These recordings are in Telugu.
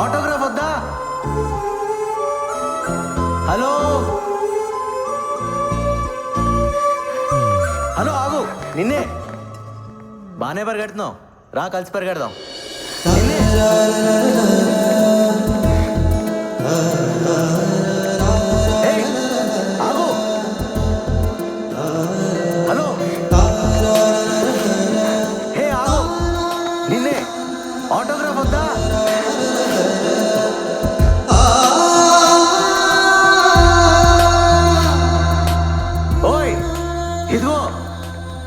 ఆటోగ్రాఫ్ వద్దా? హలో హలో ఆగు, నిన్నే. బాగానే పరిగెడుతున్నావు, రా కలిసి పరిగెడదాం. ఏయ్, ఆగు. హలో హే ఆగు, నిన్నే. ఆటోగ్రాఫ్ వద్దా? ఓయ్ ఇదిగో,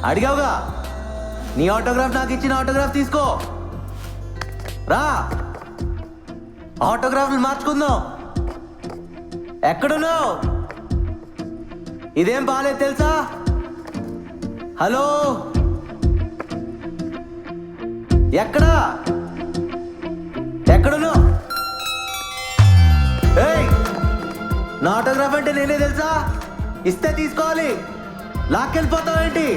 అడిగావుగా, నీ ఆటోగ్రాఫ్ నాకు ఇచ్చిన ఆటోగ్రాఫ్ తీసుకో. రా, ఆటోగ్రాఫ్లు మార్చుకుందాం. ఎక్కడున్నావు? ఇదేం బాలేదు తెలుసా? హలో, ఎక్కడా? ఎక్కడున్నావు? ఏయ్, నా ఆటోగ్రాఫ్ అంటే నేనే తెలుసా? ఇస్తే తీసుకోవాలి, లాక్కెళ్ళిపోతావేంటి?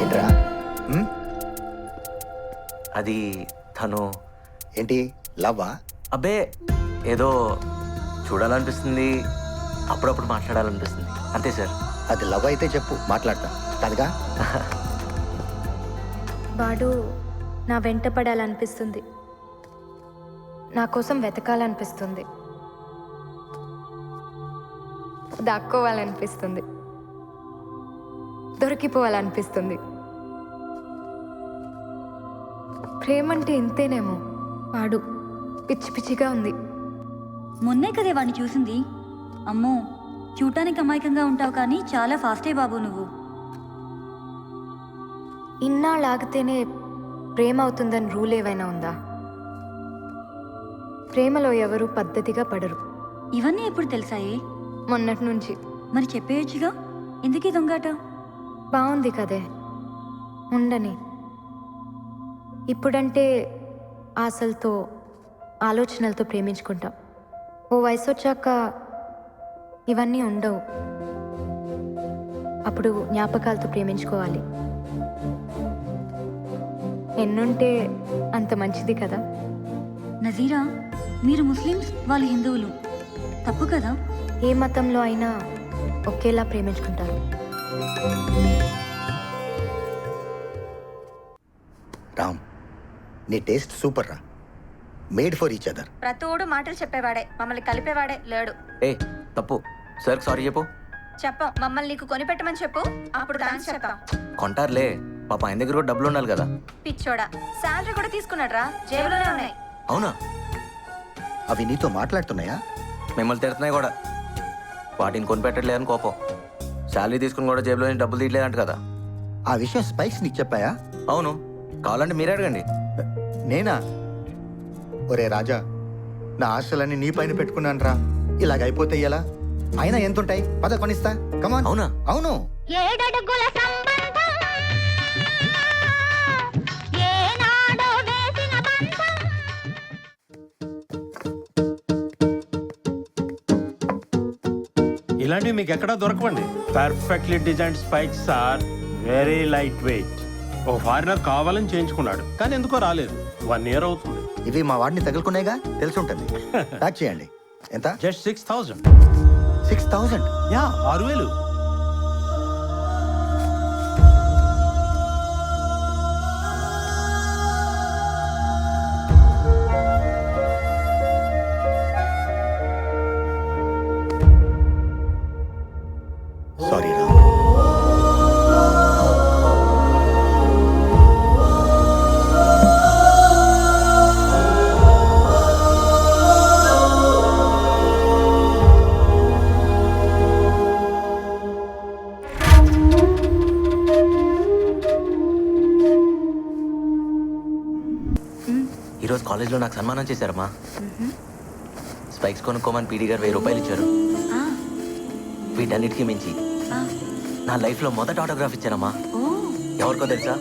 ఏంట్రా? అది తను. ఏంటి లవ్వా? అబ్బే, ఏదో చూడాలనిపిస్తుంది, అప్పుడప్పుడు మాట్లాడాలనిపిస్తుంది, అంతే సార్. అది లవ్ అయితే చెప్పు, మాట్లాడతా. కాదుగా? వాడు నా వెంట పడాలనిపిస్తుంది, నా కోసం వెతకాలనిపిస్తుంది, దాక్కోవాలనిపిస్తుంది, దొరికిపోవాలనిపిస్తుంది. ప్రేమంటే ఇంతేనేమో. వాడు పిచ్చి పిచ్చిగా ఉంది. మొన్నే కదే వాడిని చూసింది. అమ్మో, చూడటానికి అమాయకంగా ఉంటావు కానీ చాలా ఫాస్టే బాబు నువ్వు. ఇన్నాళ్ళు ఆగితేనే ప్రేమ అవుతుందని రూల్ ఏవైనా ఉందా? ప్రేమలో ఎవరు పద్ధతిగా పడరు. ఇవన్నీ ఎప్పుడు తెలిసాయే? మొన్నటి నుంచి. మరి చెప్పేయచ్చుగా, ఎందుకీ దొంగాట? బాగుంది కదే, ఉండని. ఇప్పుడంటే ఆశలతో ఆలోచనలతో ప్రేమించుకుంటాం. ఓ వయసు వచ్చాక ఇవన్నీ ఉండవు. అప్పుడు జ్ఞాపకాలతో ప్రేమించుకోవాలి. ఎన్నుంటే అంత మంచిది కదా. నజీరా, మీరు ముస్లిమ్స్, వాళ్ళు హిందువులు, తప్పు కదా? ఏ మతంలో అయినా ఒకేలా ప్రేమించుకుంటారు. రామ్, నీ టేస్ట్ సూపర్ రా. Made for each other. ప్రతోడు మాటలు చెప్పేవాడే, మమ్మల్ని కలిపేవాడే లేడు. ఏ తప్పు, సార్ సారీ చెప్పు. చెప్పం, మమ్మల్ని నీకు కొనిపెట్టమని చెప్పు, అప్పుడు థాంక్స్ చెప్తాం. కొంటారులే, పాప ఆయన దగ్గర కూడా డబ్బులు ఉండాలి కదా. పిచ్చోడా, శాలరీ కూడా తీసుకున్నాడు రా, జేబులోనే ఉన్నాయి. అవునా? అవి నీతో మాట్లాడుతున్నాయా? మిమ్మల్ని తిడుతున్నాయి కూడా. వాటిని కొనిపెట్టట్లేదని కోపం. శాలరీ తీసుకుని కూడా జేబులో నుంచి డబ్బులు తీయట్లేదంట కదా. ఆ విషయం స్పైక్స్ నీకు చెప్పాయా? అవును, కావాలంటే మీరే అడగండి. నేనా? ఒరే రాజా, నా ఆశలన్నీ నీ పైన పెట్టుకున్నాను రా. ఇలాగైపోతే ఎలా? అయినా ఎంతుంటాయి? పద కొనిస్తా. కమాన్. అవునా? అవును. ఏడడుగుల సంబంధం ఏనాడో వేసిన బంధం. ఇలాంటివి మీకు ఎక్కడా దొరకవండి. Perfectly designed spikes are very lightweight. ఓ ఫారినర్ కావాలని చేయించుకున్నాడు, కానీ ఎందుకో రాలేదు. 1 year అవుతుంది. ఇవి మా వాడిని తగులుకునేగా, తెలిసి ఉంటుంది. ప్యాక్ చేయండి. ఎంత? జస్ట్ 6,000. 6,000? యా, 6,000. సారీ రా. ఈరోజు కాలేజ్లో నాకు సన్మానం చేశారమ్మా. స్పైక్స్ కొనుక్కోమని పీడీ గారు 1000 రూపాయలు ఇచ్చారు. వీటన్నిటికీ మించి నా లైఫ్లో మొదటి ఆటోగ్రాఫ్ ఇచ్చారమ్మా. ఎవరికో తెలుసా?